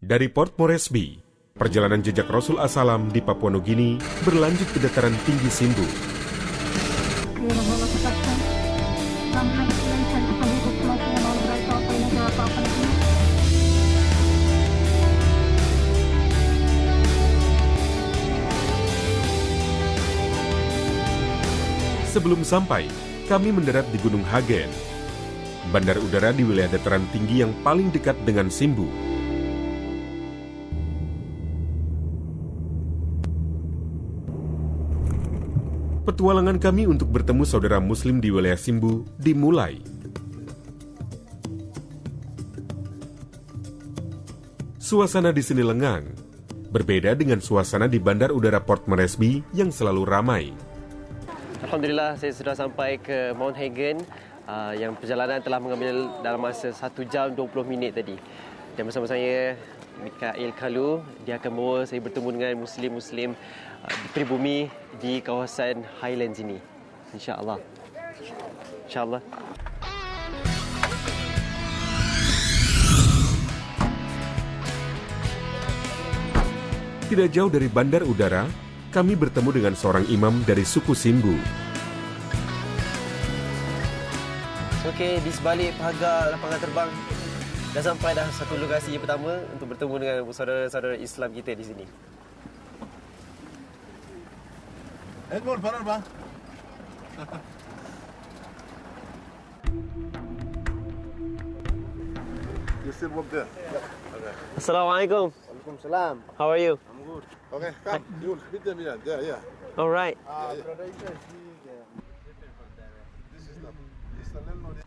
Dari Port Moresby, perjalanan jejak Rasul Assalam di Papua Nugini berlanjut ke dataran tinggi Simbu. Sebelum sampai, kami mendarat di Gunung Hagen, bandar udara di wilayah dataran tinggi yang paling dekat dengan Simbu. Petualangan kami untuk bertemu saudara Muslim di wilayah Simbu dimulai. Suasana di sini lengang, berbeda dengan suasana di bandar udara Port Moresby yang selalu ramai. Alhamdulillah, saya sudah sampai ke Mount Hagen yang perjalanan telah mengambil dalam masa 1 jam 20 minit tadi. Dan bersama saya, Mikael Kalu, dia akan membawa saya bertemu dengan Muslim-Muslim pribumi di kawasan Highlands ini. InsyaAllah. InsyaAllah. Tidak jauh dari bandar udara, kami bertemu dengan seorang imam dari suku Simbu. Okey, di sebalik pagar lapangan terbang, dah sampai dah satu lokasi yang pertama untuk bertemu dengan saudara-saudara Islam kita di sini. Edward, parar bang. You still work there? Yeah. Okay. Assalamualaikum. Waalaikumsalam. How are you? I'm good. Okay, come. You meet them here. Yeah. All right. Brother Isa, this is the landlord.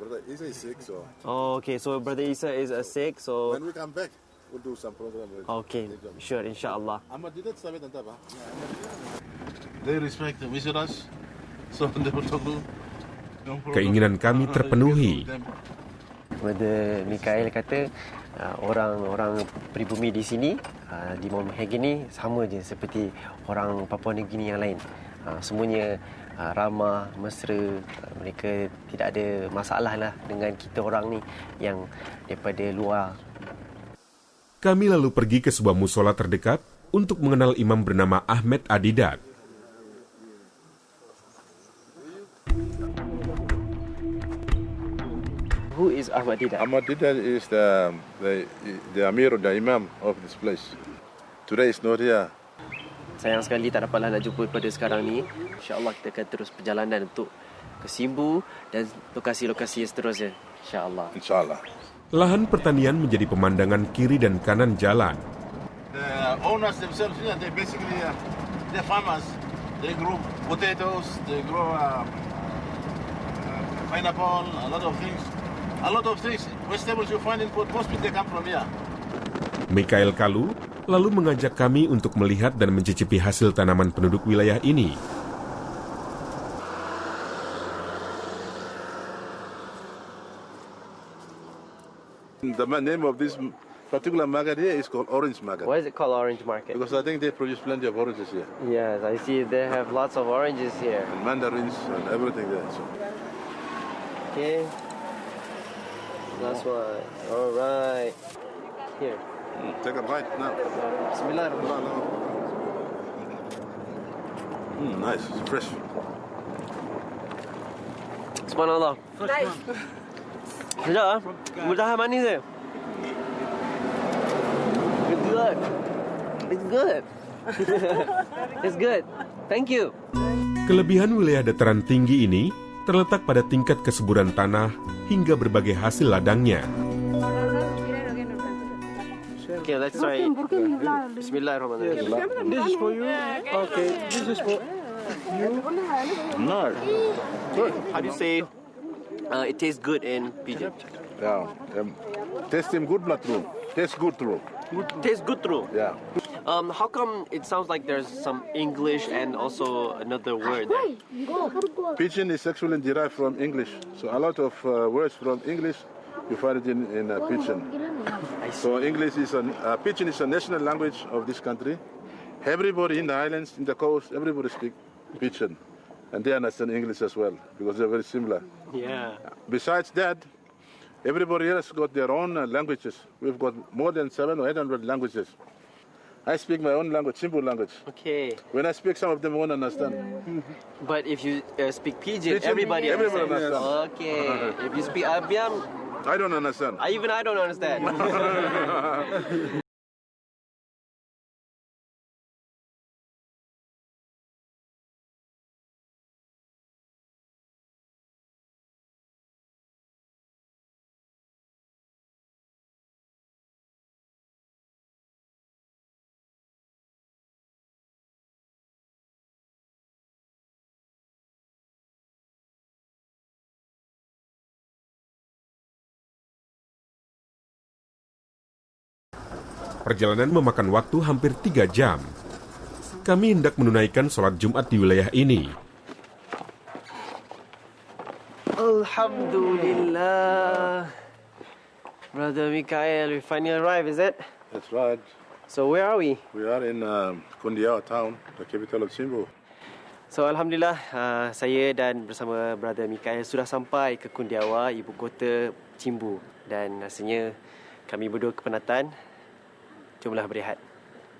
Brother Isa is sick, so Oh, okay. So Brother Isa is sick, so when we come back, we'll do some program. okay, sure, inshallah. They respect the visitors, so they will talk to. Keinginan kami terpenuhi. Brother Mikael kata orang-orang pribumi di sini di Mount Hagen ni sama je seperti orang Papua Nugini yang lain. Semuanya ramah, mesra, mereka tidak ada masalah lah dengan kita orang ni yang daripada luar. Kami lalu pergi ke sebuah musola terdekat untuk mengenal imam bernama Ahmed Adidat. Who is Ahmad Didat? Ahmad Didat is the Amir or the Imam of this place. Today is not here. Sayang sekali tak dapatlah nak jumpa pada sekarang ni. InsyaAllah kita akan terus perjalanan untuk ke Simbu dan lokasi-lokasi seterusnya. InsyaAllah. Inshallah. Lahan pertanian menjadi pemandangan kiri dan kanan jalan. The owners themselves here, they basically they're farmers. They grow potatoes, they grow pineapple, a lot of things. Vegetables you find in Port Moresby, they come from here. Mikael Kalu lalu mengajak kami untuk melihat dan mencicipi hasil tanaman penduduk wilayah ini. The name of this particular market here is called Orange Market. Why is it called Orange Market? Because I think they produce plenty of oranges here. Yes, I see they have lots of oranges here. And mandarins and everything there. So. Okay. Last one. All right. Here. Take a bite now. Bismillahirrahmanirrahim. Nice, it's fresh. Subhanallah. Nice. Sekejap ah. Mudahan manis dia. It's good. It's good. It's good. Thank you. Kelebihan wilayah dataran tinggi ini terletak pada tingkat kesuburan tanah hingga berbagai hasil ladangnya. Okay, let's try it. Bismillahirrahmanirrahim. This is for you. Okay, this is for you. No. Good. How do you say it tastes good in Pidgin? Yeah. Taste him good, not true. Taste good, true. Tastes good through. Yeah. How come it sounds like there's some English and also another word there? Pidgin is actually derived from English. So a lot of words from English, you find it in Pidgin. So English is Pidgin is a national language of this country. Everybody in the islands, in the coast, everybody speaks Pidgin. And they understand English as well, because they're very similar. Yeah. Besides that, Everybody else got their own languages. We've got more than 700 or 800 languages. I speak my own language, Simbu language. Okay. When I speak, some of them won't understand. But if you speak Pidgin, Pidgin, everybody everyone understands. understands. Okay. If you speak Abiam, I don't understand. I don't understand. Perjalanan memakan waktu hampir 3 jam. Kami hendak menunaikan sholat Jumat di wilayah ini. Alhamdulillah. Brother Mikael, we finally arrived, is it? That's right. So where are we? We are in Kundiawa town, the capital of Simbu. So Alhamdulillah, saya dan bersama Brother Mikael sudah sampai ke Kundiawa, ibu kota Cimbu. Dan rasanya kami berdua kepenatan. Jomlah berehat.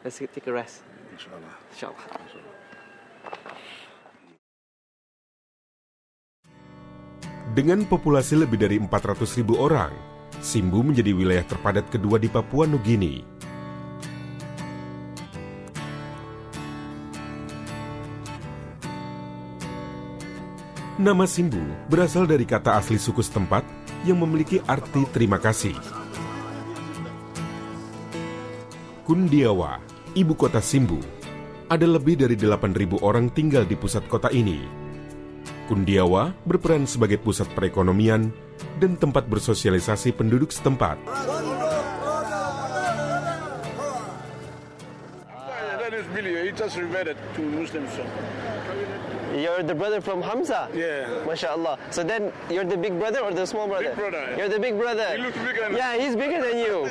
Let's take a rest. Inshallah. InsyaAllah. Dengan populasi lebih dari 400.000 orang, Simbu menjadi wilayah terpadat kedua di Papua Nugini. Nama Simbu berasal dari kata asli suku setempat yang memiliki arti terima kasih. Kundiawa, ibu kota Simbu, ada lebih dari 8.000 orang tinggal di pusat kota ini. Kundiawa berperan sebagai pusat perekonomian dan tempat bersosialisasi penduduk setempat. That is Billy. He just reverted to Muslim. You're the brother from Hamza? Yeah. MashaAllah. So then, you're the big brother or the small brother? Big brother. You're the big brother. He looks bigger. Yeah, he's bigger than you.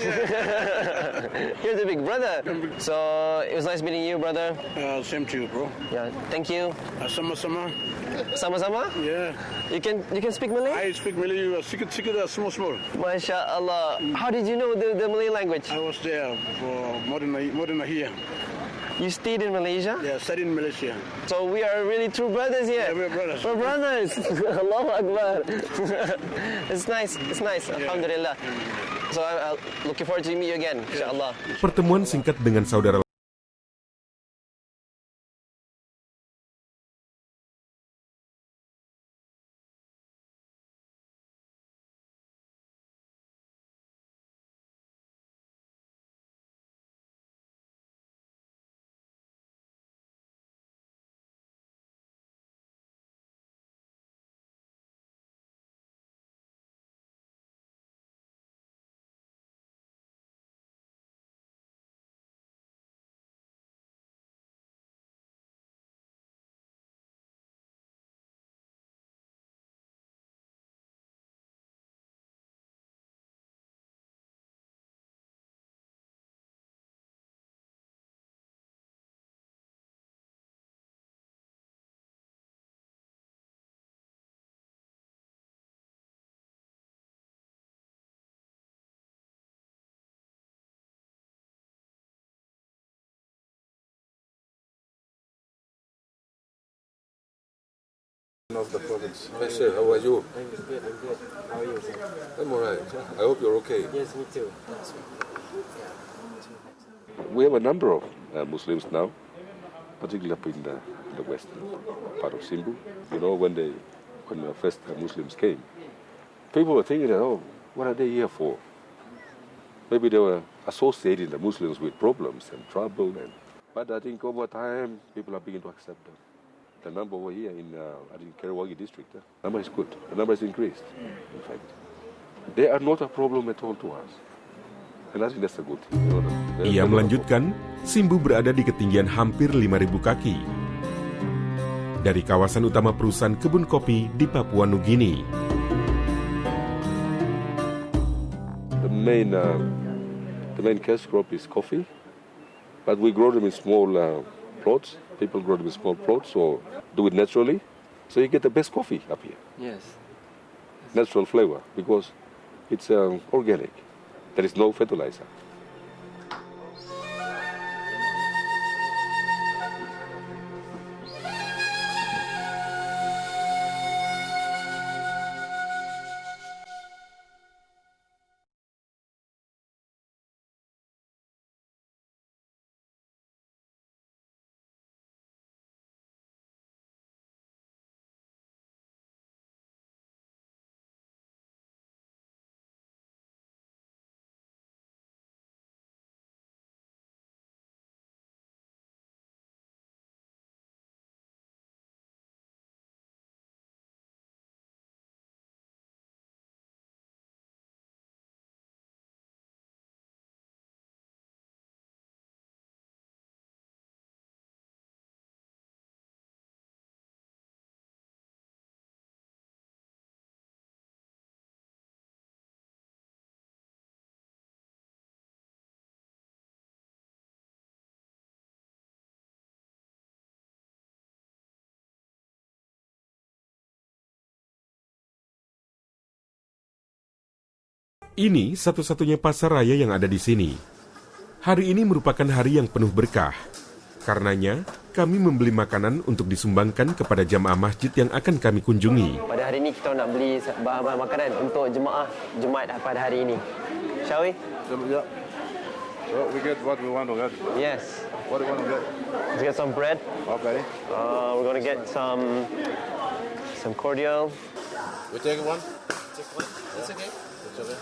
You're the big brother. So, it was nice meeting you, brother. Same to you, bro. Yeah, thank you. Sama-sama. Sama-sama? Yeah. You can speak Malay? I speak Malay. Sikit, small. MashaAllah. How did you know the Malay language? I was there for more than a year. You stayed in Malaysia? Yeah, studied in Malaysia. So we are really true brothers here. Yeah, we're brothers. We're brothers. Allahu Akbar. It's nice. It's nice. Alhamdulillah. So I'm looking forward to meet you again, insyaAllah. Pertemuan singkat dengan saudara Of the province. Hi sir, how are you? I'm good. How are you, sir? I'm alright. I hope you're okay. Yes, me too. We have a number of Muslims now, particularly up in the western part of Simbu. You know, when the first Muslims came, people were thinking that, oh, what are they here for? Maybe they were associating the Muslims with problems and trouble. But I think over time, people are beginning to accept them. The number over here in Kerawagi district, the number is good. The number is increased, in fact. They are not a problem at all to us. And I think that's a good thing. Ia melanjutkan, Simbu berada di ketinggian hampir 5.000 kaki dari kawasan utama perusahaan kebun kopi di Papua Nugini. The main cash crop is coffee, but we grow them in small plots. People grow them in small plots, so do it naturally. So you get the best coffee up here. Yes. Natural flavor, because It's organic. There is no fertilizer. Ini satu-satunya pasar raya yang ada di sini. Hari ini merupakan hari yang penuh berkah. Karenanya, kami membeli makanan untuk disumbangkan kepada jamaah masjid yang akan kami kunjungi. Pada hari ini kita nak beli bahan-bahan makanan untuk jemaah Jumaat pada hari ini. Shall we? Yeah. So we get what we want to get. Yes. What do you want to get? Let's get some bread. Okay. We're going to get some cordial. We take one? It's okay. It's okay.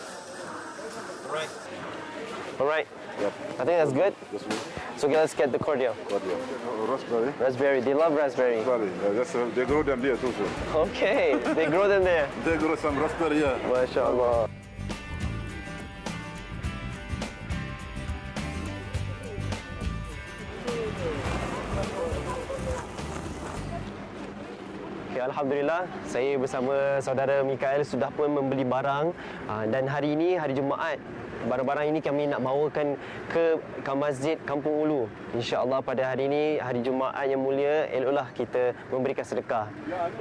All right. Yep. I think that's good. This one. So let's get the cordial. What do you want? Raspberry. Raspberry. They love raspberry. Raspberry. They grow them there too. So. Okay. They grow them there. They grow some raspberry here. Masya Allah. Okay, Alhamdulillah, saya bersama saudara Mikael sudah pun membeli barang dan hari ini, hari Jumaat, barang-barang ini kami nak bawakan ke Masjid Kampung Ulu. InsyaAllah pada hari ini, hari Jumaat yang mulia, eloklah kita memberikan sedekah.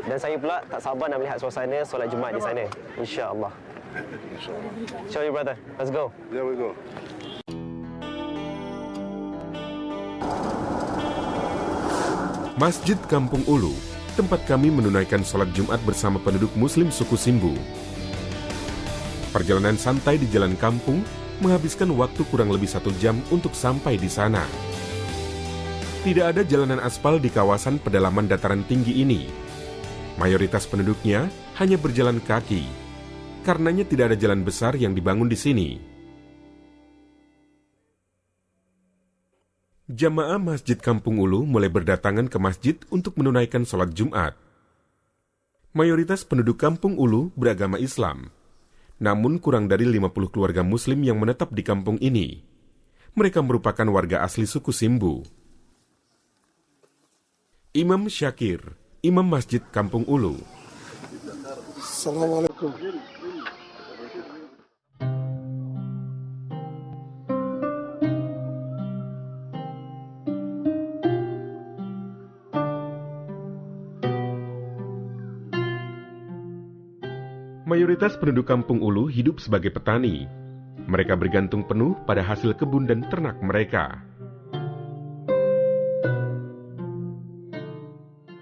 Dan saya pula tak sabar nak melihat suasana solat Jumaat di sana. InsyaAllah. Show you, brother. Let's go. There we go. Masjid Kampung Ulu, tempat kami menunaikan sholat Jumat bersama penduduk Muslim suku Simbu. Perjalanan santai di jalan kampung menghabiskan waktu kurang lebih 1 jam untuk sampai di sana. Tidak ada jalanan aspal di kawasan pedalaman dataran tinggi ini. Mayoritas penduduknya hanya berjalan kaki. Karenanya tidak ada jalan besar yang dibangun di sini. Jamaah Masjid Kampung Ulu mulai berdatangan ke masjid untuk menunaikan sholat Jumat. Mayoritas penduduk Kampung Ulu beragama Islam. Namun kurang dari 50 keluarga Muslim yang menetap di kampung ini. Mereka merupakan warga asli suku Simbu. Imam Syakir, Imam Masjid Kampung Ulu. Assalamualaikum. Mayoritas penduduk Kampung Ulu hidup sebagai petani. Mereka bergantung penuh pada hasil kebun dan ternak mereka.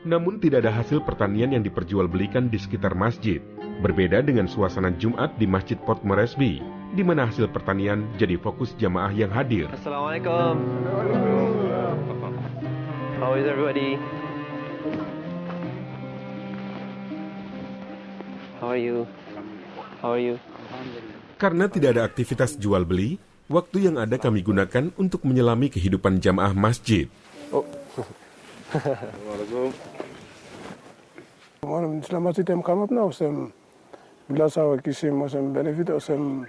Namun tidak ada hasil pertanian yang diperjualbelikan di sekitar masjid. Berbeda dengan suasana Jumat di Masjid Port Moresby, di mana hasil pertanian jadi fokus jamaah yang hadir. Assalamualaikum. How is everybody? How are you? How are you? Karena tidak ada aktivitas jual beli, waktu yang ada kami gunakan untuk menyelami kehidupan jamaah masjid. Selama sistem kamap na usem bila sawa kisim usem benefit usem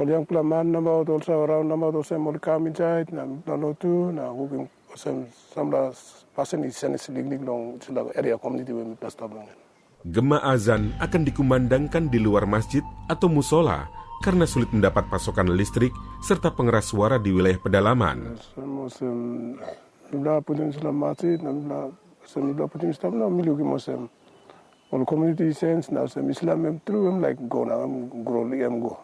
yang pelaman nama utol sawa nama usem mol kami jahit na notu na hukum usem samla pasen isen seliglig long sila area community we plus tablang. Gema azan akan dikumandangkan di luar masjid atau musola karena sulit mendapat pasokan listrik serta pengeras suara di wilayah pedalaman. all community sense now some Islam true like go now grow go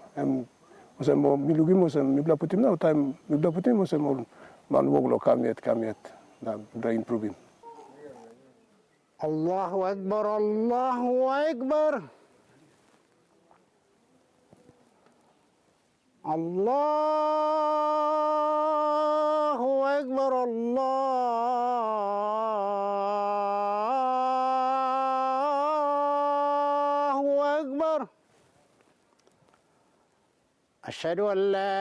Muslim milugi Muslim mibla putim now time mibla putim Muslim man wog lo kamiet na da improving. Allahu Akbar, Allahu Akbar. Allahu Akbar, Allahu Akbar. Asyhadu an la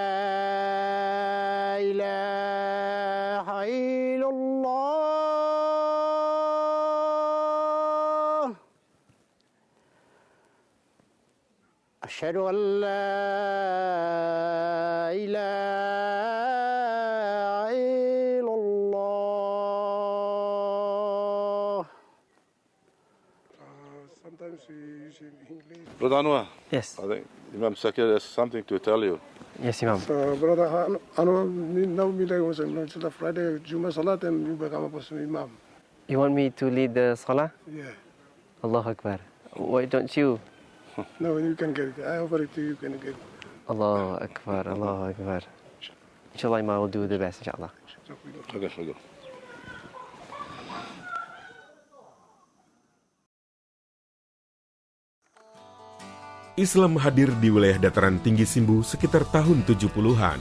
ilaha illallah. Asyhadu an la ilaha illallah. Sometimes we use English. Brother Anwar, Yes. I think Imam Shakir has something to tell you. Yes, Imam. Brother, now we like Muslim. So Friday Juma Salat and we become a Muslim Imam. You want me to lead the salah? Yeah. Allahu Akbar. Why don't you? No, you can get it. I offer it to you. You can get it. Allahu Akbar, Allahu Akbar. Inshallah, Imam will do the best, inshallah. Okay. Islam hadir di wilayah dataran tinggi Simbu sekitar tahun 70-an.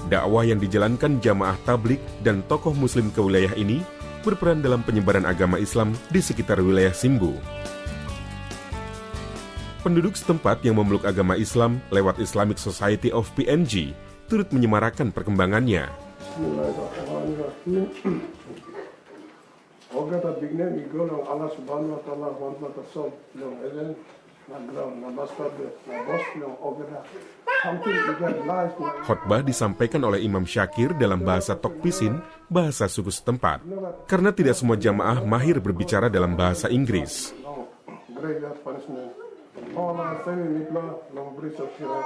Dakwah yang dijalankan jamaah tablik dan tokoh muslim ke wilayah ini berperan dalam penyebaran agama Islam di sekitar wilayah Simbu. Penduduk setempat yang memeluk agama Islam lewat Islamic Society of PNG turut menyemarakan perkembangannya. Ogata bignen igro ng Allah subhanahu wa ta'ala wa tasawuf ng elen na ground na master na boss ng ogata something bigger life. Khotbah disampaikan oleh Imam Syakir dalam bahasa Tokpisin, bahasa suku setempat, karena tidak semua jamaah mahir berbicara dalam bahasa Inggris. Graveyard punishment. Allah seri nibla ng bridge of Shira.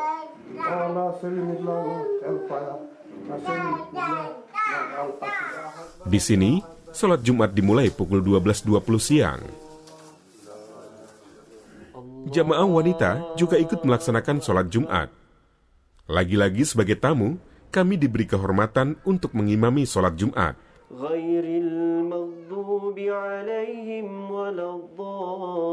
Allah seri nibla ng hellfire. Seri nibla ng al-Aqsa. Di sini, sholat Jumat dimulai pukul 12.20 siang. Jamaah wanita juga ikut melaksanakan sholat Jumat. Lagi-lagi sebagai tamu, kami diberi kehormatan untuk mengimami sholat Jumat. Ghairil maghdubi alaihim waladdallin.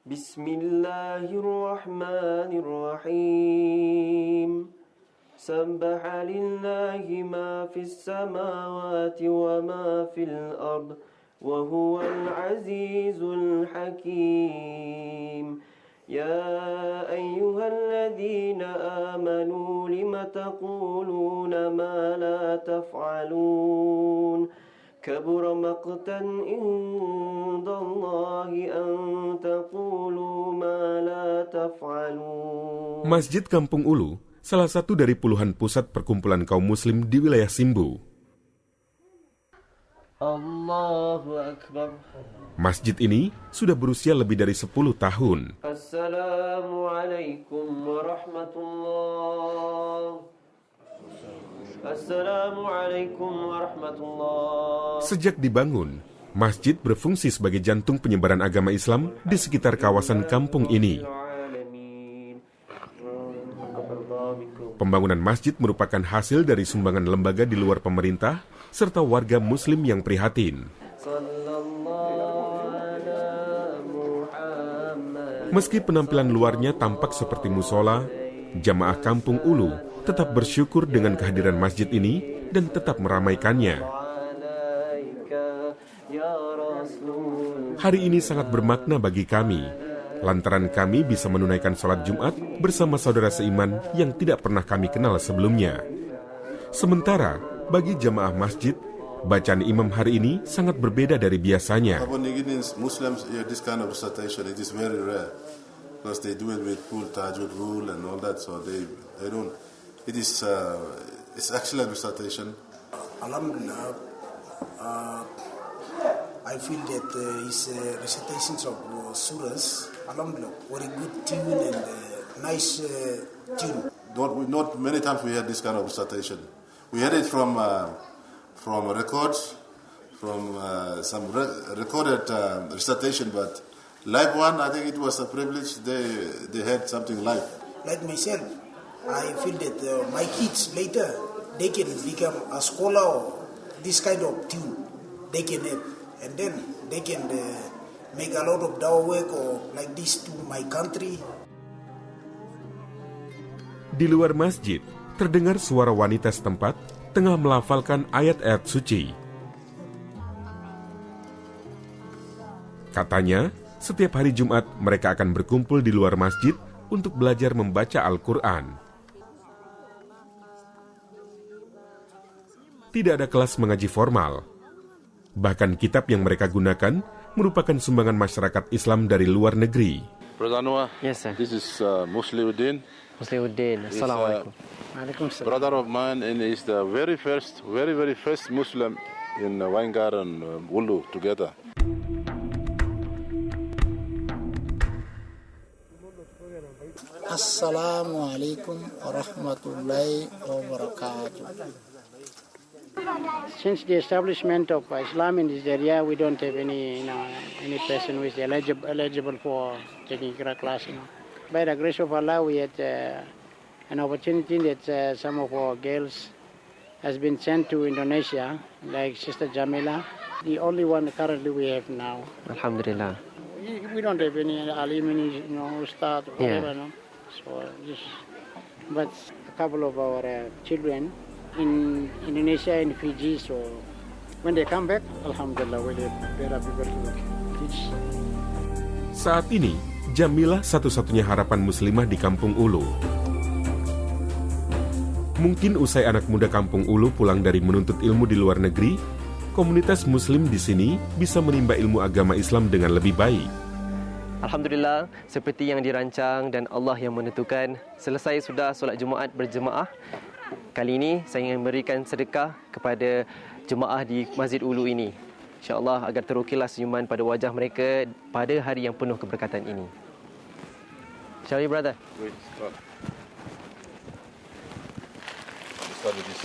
Bismillahirrahmanirrahim. Sabbaha lillahi ma fis samawati wa ma fil ard wa huwal azizul hakim. Ya ayyuhalladzina amanu lima taquluna ma la taf'alun. Kabura maqtan indallahi an taqulu ma la taf'alun. Masjid Kampung Ulu, salah satu dari puluhan pusat perkumpulan kaum muslim di wilayah Simbu. Allahu Akbar. Masjid ini sudah berusia lebih dari 10 tahun. Assalamualaikum warahmatullahi. Assalamualaikum warahmatullahi. Sejak dibangun, masjid berfungsi sebagai jantung penyebaran agama Islam di sekitar kawasan kampung ini. Pembangunan masjid merupakan hasil dari sumbangan lembaga di luar pemerintah serta warga muslim yang prihatin. Meski penampilan luarnya tampak seperti musola, jamaah Kampung Ulu tetap bersyukur dengan kehadiran masjid ini dan tetap meramaikannya. Hari ini sangat bermakna bagi kami, lantaran kami bisa menunaikan sholat Jumat bersama saudara seiman yang tidak pernah kami kenal sebelumnya. Sementara, bagi jamaah masjid, bacaan imam hari ini sangat berbeda dari biasanya. Muslims, this kind of recitation, it is very rare because they do it with full tahajjud rule and all that, so they don't. It is it's excellent recitation. Alhamdulillah, I feel that his recitations of surahs, alhamdulillah, very good tune and nice tune. Not many times we had this kind of recitation. We had it from records, from some recorded recitation, but live one, I think it was a privilege. They had something live. Like myself, I feel that my kids later, they can become a scholar or this kind of tune. They can have, and then they can make a lot of dawah work or like this to my country. Di luar masjid, terdengar suara wanita setempat tengah melafalkan ayat-ayat suci. Katanya, setiap hari Jumat mereka akan berkumpul di luar masjid untuk belajar membaca Al-Quran. Tidak ada kelas mengaji formal. Bahkan kitab yang mereka gunakan merupakan sumbangan masyarakat Islam dari luar negeri. Brother Anwar, Yes, sir. this is Musliuddin. Musliuddin, Assalamualaikum. Waalaikumsalam. Brother of mine, and he's the very first Muslim in Waingar and Ulu together. Assalamualaikum warahmatullahi wabarakatuh. Since the establishment of Islam in this area, we don't have any person who is eligible for taking Qira class. By the grace of Allah, we had an opportunity that some of our girls has been sent to Indonesia, like Sister Jamila, the only one currently we have now. Alhamdulillah. We don't have any alimony, ustad or whatever. No? So but a couple of our children in Indonesia and Fiji. So when they come back, alhamdulillah, we'll have better people to teach. Saat ini, Jamilah satu-satunya harapan muslimah di Kampung Ulu. Mungkin usai anak muda Kampung Ulu pulang dari menuntut ilmu di luar negeri, komunitas muslim di sini bisa menimba ilmu agama Islam dengan lebih baik. Alhamdulillah, seperti yang dirancang dan Allah yang menentukan, selesai sudah solat Jumaat berjemaah. Kali ini saya ingin memberikan sedekah kepada jemaah di Masjid Ulu ini. InsyaAllah agar terukirlah senyuman pada wajah mereka pada hari yang penuh keberkatan ini. Shall we, brother? Wait, start. Start with this.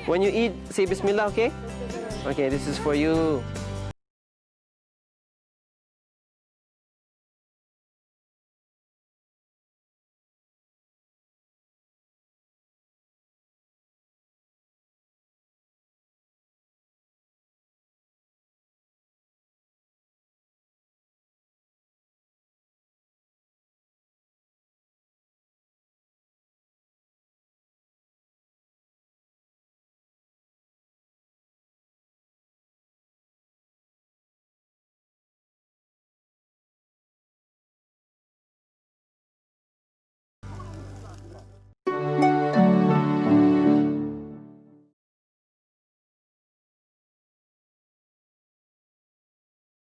When you eat, say Bismillah, okay? Okay, this is for you.